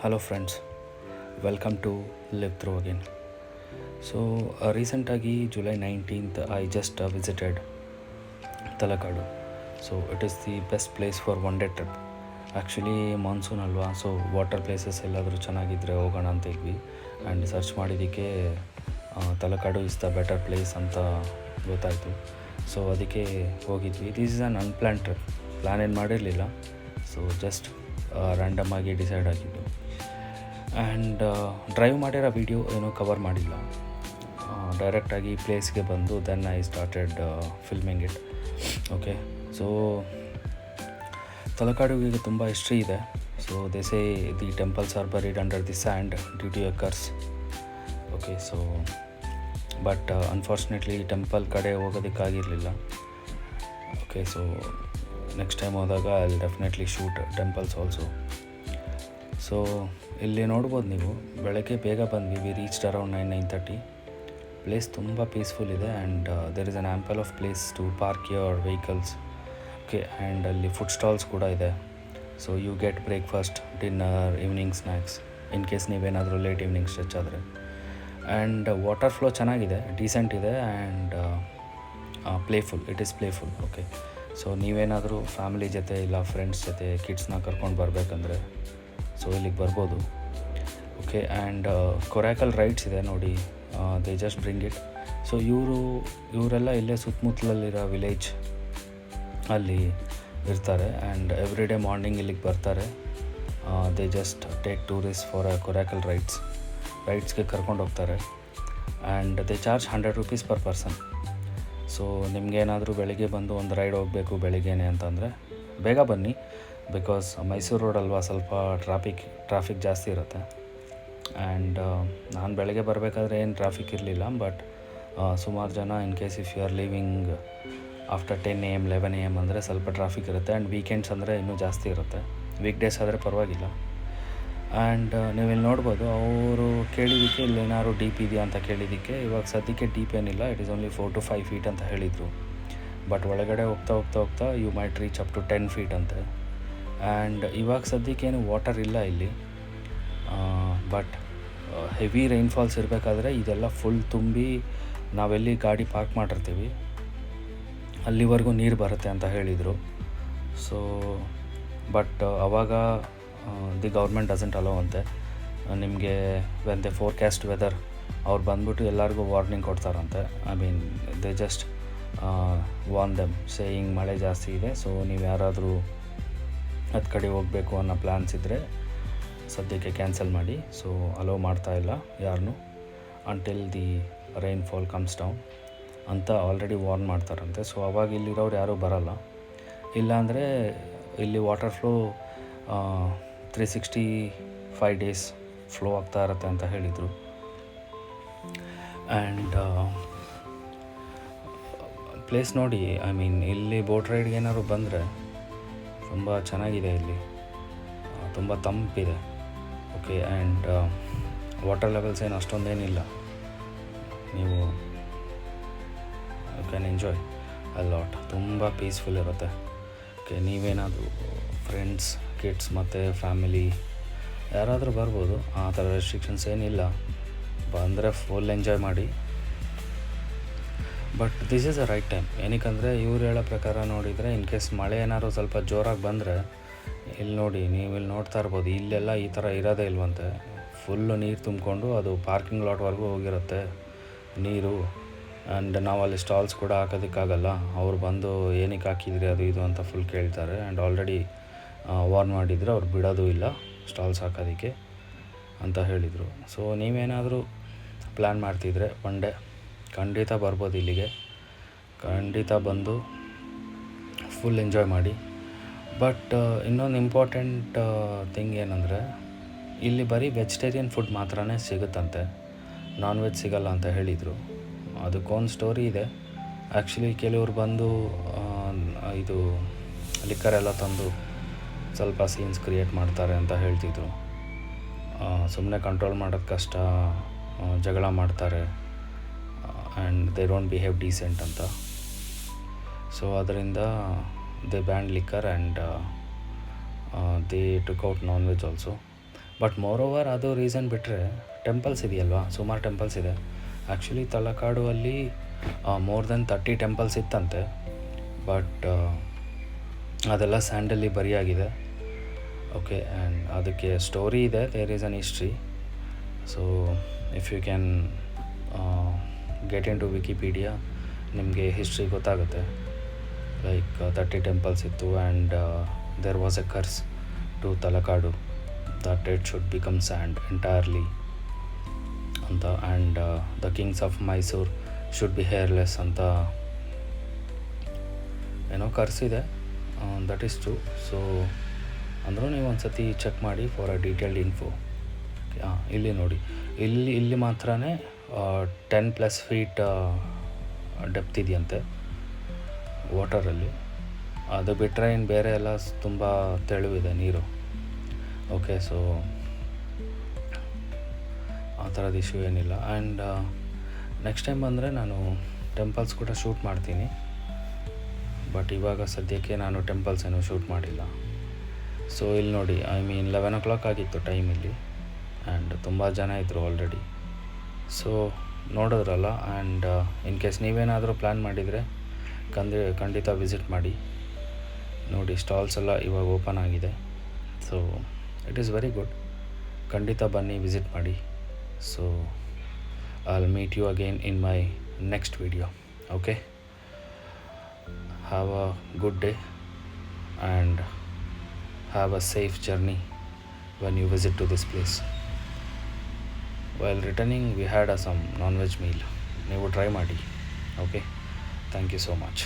Hello friends, welcome to Live Through Again. So recently July 19th I just visited Talakadu. So it is the best place for one day trip. Actually monsoon ಅಲ್ವಾ, so water places ಎಲ್ಲಾದರೂ ಚೆನ್ನಾಗಿದ್ದರೆ ಹೋಗೋಣ ಅಂತ ಇದ್ವಿ. And search ಮಾಡಿದ್ದಕ್ಕೆ Talakadu is the better place ಅಂತ ಗೊತ್ತಾಯಿತು. So ಅದಕ್ಕೆ ಹೋಗಿದ್ವಿ. This is an unplanned trip, plan ಏನು ಮಾಡಿರಲಿಲ್ಲ. ಸೊ ಜಸ್ಟ್ ರ್ಯಾಂಡಮ್ ಆಗಿ ಡಿಸೈಡ್ ಆಗಿದ್ದು. ಆ್ಯಂಡ್ ಡ್ರೈವ್ ಮಾಡಿರೋ ವೀಡಿಯೋ ಏನೂ ಕವರ್ ಮಾಡಿಲ್ಲ. ಡೈರೆಕ್ಟಾಗಿ ಪ್ಲೇಸ್ಗೆ ಬಂದು then I started filming it. Okay, so ತಲಕಾಡುವಿಗೆ ತುಂಬ ಹಿಸ್ಟ್ರಿ ಇದೆ. So they say the temples are buried under the sand due to a curse. Okay, so but unfortunately temple ಕಡೆ ಹೋಗೋದಕ್ಕಾಗಿರಲಿಲ್ಲ. ಓಕೆ, ಸೊ ನೆಕ್ಸ್ಟ್ ಟೈಮ್ ಹೋದಾಗ I will definitely shoot temples also. So ಇಲ್ಲಿ ನೋಡ್ಬೋದು ನೀವು, ಬೆಳಗ್ಗೆ ಬೇಗ ಬಂದ್ವಿ. We reached around 9:30. ಪ್ಲೇಸ್ ತುಂಬ ಪೀಸ್ಫುಲ್ ಇದೆ and there is an ample of place to park your vehicles. Okay, and ಅಲ್ಲಿ ಫುಡ್ ಸ್ಟಾಲ್ಸ್ ಕೂಡ ಇದೆ. So you get breakfast, dinner, evening snacks in case ನೀವೇನಾದರೂ ಲೇಟ್ ಈವ್ನಿಂಗ್ ಸ್ಟ್ರೆಚ್ ಆದರೆ. And water flow ಚೆನ್ನಾಗಿದೆ, decent ಇದೆ and playful. It is playful. Okay, so ನೀವೇನಾದರೂ family ಜೊತೆ ಇಲ್ಲ ಫ್ರೆಂಡ್ಸ್ ಜೊತೆ ಕಿಡ್ಸ್ನ ಕರ್ಕೊಂಡು ಬರಬೇಕಂದ್ರೆ ಸೊ ಇಲ್ಲಿಗೆ ಬರ್ಬೋದು. ಓಕೆ, ಆ್ಯಂಡ್ ಕೊರಾಕಲ್ ರೈಡ್ಸ್ ಇದೆ ನೋಡಿ, they just bring it. So ಇವರೆಲ್ಲ ಇಲ್ಲೇ ಸುತ್ತಮುತ್ತಲಲ್ಲಿರೋ ವಿಲೇಜ್ ಅಲ್ಲಿ ಇರ್ತಾರೆ ಆ್ಯಂಡ್ ಎವ್ರಿ ಡೇ ಮಾರ್ನಿಂಗ್ ಇಲ್ಲಿಗೆ ಬರ್ತಾರೆ. They just take tourist for coracle ರೈಡ್ಸ್ಗೆ ಕರ್ಕೊಂಡು ಹೋಗ್ತಾರೆ. And they charge 100 rupees per person. So ನಿಮಗೇನಾದರೂ ಬೆಳಿಗ್ಗೆ ಬಂದು ಒಂದು ರೈಡ್ ಹೋಗಬೇಕು ಬೆಳಿಗ್ಗೆನೆ ಅಂತಂದರೆ ಬೇಗ ಬನ್ನಿ, ಬಿಕಾಸ್ ಮೈಸೂರು ರೋಡ್ ಅಲ್ವಾ, ಸ್ವಲ್ಪ ಟ್ರಾಫಿಕ್ ಜಾಸ್ತಿ ಇರುತ್ತೆ. ಆ್ಯಂಡ್ ನಾನು ಬೆಳಗ್ಗೆ ಬರಬೇಕಾದ್ರೆ ಏನು ಟ್ರಾಫಿಕ್ ಇರಲಿಲ್ಲ. ಬಟ್ ಸುಮಾರು ಜನ in case if you are leaving after 10 AM 11 AM ಅಂದರೆ ಸ್ವಲ್ಪ ಟ್ರಾಫಿಕ್ ಇರುತ್ತೆ. ಆ್ಯಂಡ್ ವೀಕೆಂಡ್ಸ್ ಅಂದರೆ ಇನ್ನೂ ಜಾಸ್ತಿ ಇರುತ್ತೆ. ವೀಕ್ ಡೇಸ್ ಆದರೆ ಪರವಾಗಿಲ್ಲ. ಆ್ಯಂಡ್ ನೀವಿಲ್ಲಿ ನೋಡ್ಬೋದು, ಅವರು ಕೇಳಿದ್ದಕ್ಕೆ ಇಲ್ಲಿ ಏನಾದ್ರು ಡೀಪ್ ಇದೆಯಾ ಅಂತ ಕೇಳಿದ್ದಕ್ಕೆ ಇವಾಗ ಸದ್ಯಕ್ಕೆ ಡೀಪ್ ಏನಿಲ್ಲ, it is only 4 to 5 feet ಅಂತ ಹೇಳಿದರು. ಬಟ್ ಒಳಗಡೆ ಹೋಗ್ತಾ you might reach up to 10 feet ಅಂತೆ. ಆ್ಯಂಡ್ ಇವಾಗ ಸದ್ಯಕ್ಕೇನು ವಾಟರ್ ಇಲ್ಲ ಇಲ್ಲಿ. ಬಟ್ ಹೆವಿ ರೈನ್ಫಾಲ್ಸ್ ಇರಬೇಕಾದ್ರೆ ಇದೆಲ್ಲ ಫುಲ್ ತುಂಬಿ ನಾವೆಲ್ಲಿ ಗಾಡಿ ಪಾರ್ಕ್ ಮಾಡಿರ್ತೀವಿ ಅಲ್ಲಿವರೆಗೂ ನೀರು ಬರುತ್ತೆ ಅಂತ ಹೇಳಿದರು. ಸೊ ಬಟ್ ಅವಾಗ ದಿ ಗೌರ್ಮೆಂಟ್ ಡಸಂಟ್ ಅಲೋ ಅಂತೆ. ನಿಮಗೆ ವೆನ್ ದೆ ಫೋರ್ಕ್ಯಾಸ್ಟ್ ವೆದರ್ ಅವ್ರು ಬಂದ್ಬಿಟ್ಟು ಎಲ್ಲರಿಗೂ ವಾರ್ನಿಂಗ್ ಕೊಡ್ತಾರಂತೆ. I mean they just warn them saying ಮಳೆ ಜಾಸ್ತಿ ಇದೆ, ಸೊ ನೀವು ಯಾರಾದರೂ ಹತ್ತು ಕಡೆ ಹೋಗಬೇಕು ಅನ್ನೋ ಪ್ಲ್ಯಾನ್ಸ್ ಇದ್ದರೆ ಸದ್ಯಕ್ಕೆ ಕ್ಯಾನ್ಸಲ್ ಮಾಡಿ. ಸೊ ಅಲೋ ಮಾಡ್ತಾಯಿಲ್ಲ ಯಾರನ್ನೂ until the rainfall comes down ಅಂತ ಆಲ್ರೆಡಿ ವಾರ್ನ್ ಮಾಡ್ತಾರಂತೆ. ಸೊ ಅವಾಗ ಇಲ್ಲಿರೋರು ಯಾರೂ ಬರಲ್ಲ. ಇಲ್ಲಾಂದರೆ ಇಲ್ಲಿ ವಾಟರ್ ಫ್ಲೋ 365 days ಫ್ಲೋ ಆಗ್ತಾ ಇರುತ್ತೆ ಅಂತ ಹೇಳಿದರು. ಆ್ಯಂಡ್ ಪ್ಲೇಸ್ ನೋಡಿ, ಐ ಮೀನ್ ಇಲ್ಲಿ ಬೋಟ್ ರೈಡ್ಗೆ ಏನಾದ್ರು ಬಂದರೆ ತುಂಬ ಚೆನ್ನಾಗಿದೆ. ಇಲ್ಲಿ ತುಂಬ ತಂಪಿದೆ. ಓಕೆ, ಆ್ಯಂಡ್ ವಾಟರ್ ಲೆವೆಲ್ಸ್ ಏನು ಅಷ್ಟೊಂದೇನಿಲ್ಲ. ನೀವು you can enjoy a lot. ತುಂಬ ಪೀಸ್ಫುಲ್ ಇರುತ್ತೆ. ಓಕೆ, ನೀವೇನಾದರೂ ಫ್ರೆಂಡ್ಸ್, ಕಿಡ್ಸ್ ಮತ್ತು ಫ್ಯಾಮಿಲಿ ಯಾರಾದರೂ ಬರ್ಬೋದು. ಆ ಥರ ರೆಸ್ಟ್ರಿಕ್ಷನ್ಸ್ ಏನಿಲ್ಲ, ಬಂದರೆ ಫುಲ್ ಎಂಜಾಯ್ ಮಾಡಿ. But this is a right time. ಏನಕ್ಕಂದರೆ ಇವ್ರು ಹೇಳೋ ಪ್ರಕಾರ ನೋಡಿದರೆ ಇನ್ ಕೇಸ್ ಮಳೆ ಏನಾದ್ರು ಸ್ವಲ್ಪ ಜೋರಾಗಿ ಬಂದರೆ ಇಲ್ಲಿ ನೋಡಿ, ನೀವು ಇಲ್ಲಿ ನೋಡ್ತಾ ಇರ್ಬೋದು, ಇಲ್ಲೆಲ್ಲ ಈ ಥರ ಇರೋದೇ ಇಲ್ವಂತೆ. ಫುಲ್ಲು ನೀರು ತುಂಬಿಕೊಂಡು ಅದು ಪಾರ್ಕಿಂಗ್ ಲಾಟ್ವರೆಗೂ ಹೋಗಿರುತ್ತೆ ನೀರು. ಆ್ಯಂಡ್ ನಾವು ಅಲ್ಲಿ ಸ್ಟಾಲ್ಸ್ ಕೂಡ ಹಾಕೋದಕ್ಕಾಗಲ್ಲ. ಅವ್ರು ಬಂದು ಏನಕ್ಕೆ ಹಾಕಿದ್ರಿ ಅದು ಇದು ಅಂತ ಫುಲ್ ಕೇಳ್ತಾರೆ. ಆ್ಯಂಡ್ ಆಲ್ರೆಡಿ ವಾರ್ನ್ ಮಾಡಿದರೆ ಅವ್ರು ಬಿಡೋದು ಇಲ್ಲ ಸ್ಟಾಲ್ಸ್ ಹಾಕೋದಕ್ಕೆ ಅಂತ ಹೇಳಿದರು. ಸೊ ನೀವೇನಾದರೂ ಪ್ಲ್ಯಾನ್ ಮಾಡ್ತಿದ್ರೆ ಒನ್ ಡೇ ಖಂಡಿತ ಬರ್ಬೋದು ಇಲ್ಲಿಗೆ. ಖಂಡಿತ ಬಂದು ಫುಲ್ ಎಂಜಾಯ್ ಮಾಡಿ. ಬಟ್ ಇನ್ನೊಂದು ಇಂಪಾರ್ಟೆಂಟ್ ಥಿಂಗ್ ಏನಂದರೆ ಇಲ್ಲಿ ಬರೀ ವೆಜಿಟೇರಿಯನ್ ಫುಡ್ ಮಾತ್ರನೇ ಸಿಗುತ್ತಂತೆ, ನಾನ್ ವೆಜ್ ಸಿಗಲ್ಲ ಅಂತ ಹೇಳಿದರು. ಅದಕ್ಕೊಂದು ಸ್ಟೋರಿ ಇದೆ. ಆ್ಯಕ್ಚುಲಿ ಕೆಲವ್ರು ಬಂದು ಇದು ಲಿಕ್ಕರ್ ಎಲ್ಲ ತಂದು ಸ್ವಲ್ಪ ಸೀನ್ಸ್ ಕ್ರಿಯೇಟ್ ಮಾಡ್ತಾರೆ ಅಂತ ಹೇಳ್ತಿದ್ರು. ಸುಮ್ಮನೆ ಕಂಟ್ರೋಲ್ ಮಾಡೋದು ಕಷ್ಟ, ಜಗಳ ಮಾಡ್ತಾರೆ and they don't behave decent ಅಂತ. ಸೊ ಅದರಿಂದ they ban liquor and they took out non veg also. But moreover ಅದು ರೀಸನ್ ಬಿಟ್ಟರೆ ಟೆಂಪಲ್ಸ್ ಇದೆಯಲ್ವಾ, ಸುಮಾರು ಟೆಂಪಲ್ಸ್ ಇದೆ. ಆ್ಯಕ್ಚುಲಿ ತಲಕಾಡು ಅಲ್ಲಿ ಮೋರ್ ದೆನ್ 30 ಟೆಂಪಲ್ಸ್ ಇತ್ತಂತೆ. ಬಟ್ ಅದೆಲ್ಲ ಸ್ಯಾಂಡಲ್ಲಿ ಬರಿಯಾಗಿದೆ. ಓಕೆ, ಆ್ಯಂಡ್ ಅದಕ್ಕೆ ಸ್ಟೋರಿ ಇದೆ, there is an history. So if you can get into Wikipedia, ನಿಮಗೆ ಹಿಸ್ಟ್ರಿ ಗೊತ್ತಾಗುತ್ತೆ. ಲೈಕ್ 30 ಟೆಂಪಲ್ಸ್ ಇತ್ತು and there was a curse to Talakadu that it should become sand entirely ಅಂತ. And the kings of Mysore should be hairless ಅಂತ ಏನೋ ಕರ್ಸಿದೆ. That is true. So ಅಂದರೂ ನೀವು ಒಂದು ಸತಿ ಚೆಕ್ ಮಾಡಿ ಫಾರ್ ಅ ಡೀಟೇಲ್ಡ್ ಇನ್ಫೋ. ಇಲ್ಲಿ ನೋಡಿ, ಇಲ್ಲಿ ಮಾತ್ರ 10+ ಫೀಟ್ ಡೆಪ್ತ್ ಇದೆಯಂತೆ ವಾಟರಲ್ಲಿ. ಅದು ಬಿಟ್ಟರೆ ಇನ್ನು ಬೇರೆ ಎಲ್ಲ ತುಂಬ ತೆಳುವಿದೆ ನೀರು. ಓಕೆ, ಸೊ ಆ ಥರದ ಇಶ್ಯೂ ಏನಿಲ್ಲ. ಆ್ಯಂಡ್ ನೆಕ್ಸ್ಟ್ ಟೈಮ್ ಬಂದರೆ ನಾನು ಟೆಂಪಲ್ಸ್ ಕೂಡ ಶೂಟ್ ಮಾಡ್ತೀನಿ. ಬಟ್ ಇವಾಗ ಸದ್ಯಕ್ಕೆ ನಾನು ಟೆಂಪಲ್ಸ್ ಏನೂ ಶೂಟ್ ಮಾಡಿಲ್ಲ. ಸೊ ಇಲ್ಲಿ ನೋಡಿ, 11 o'clock ಆಗಿತ್ತು ಟೈಮ್ ಇಲ್ಲಿ, ಆ್ಯಂಡ್ ತುಂಬ ಜನ ಇದ್ದರು ಆಲ್ರೆಡಿ. ಸೊ ನೋಡಿದ್ರಲ್ಲ. ಆ್ಯಂಡ್ ಇನ್ ಕೇಸ್ ನೀವೇನಾದರೂ ಪ್ಲ್ಯಾನ್ ಮಾಡಿದರೆ ಖಂಡಿತ ವಿಸಿಟ್ ಮಾಡಿ. ನೋಡಿ, ಸ್ಟಾಲ್ಸ್ ಎಲ್ಲ ಇವಾಗ ಓಪನ್ ಆಗಿದೆ. So it is very good. ಖಂಡಿತ ಬನ್ನಿ, ವಿಸಿಟ್ ಮಾಡಿ. So I will meet you again in my next video. Okay, have a good day and have a safe journey when you visit to this place. While returning, we had some non-veg meal. ನೀವು try ಮಾಡಿ. Okay, thank you so much.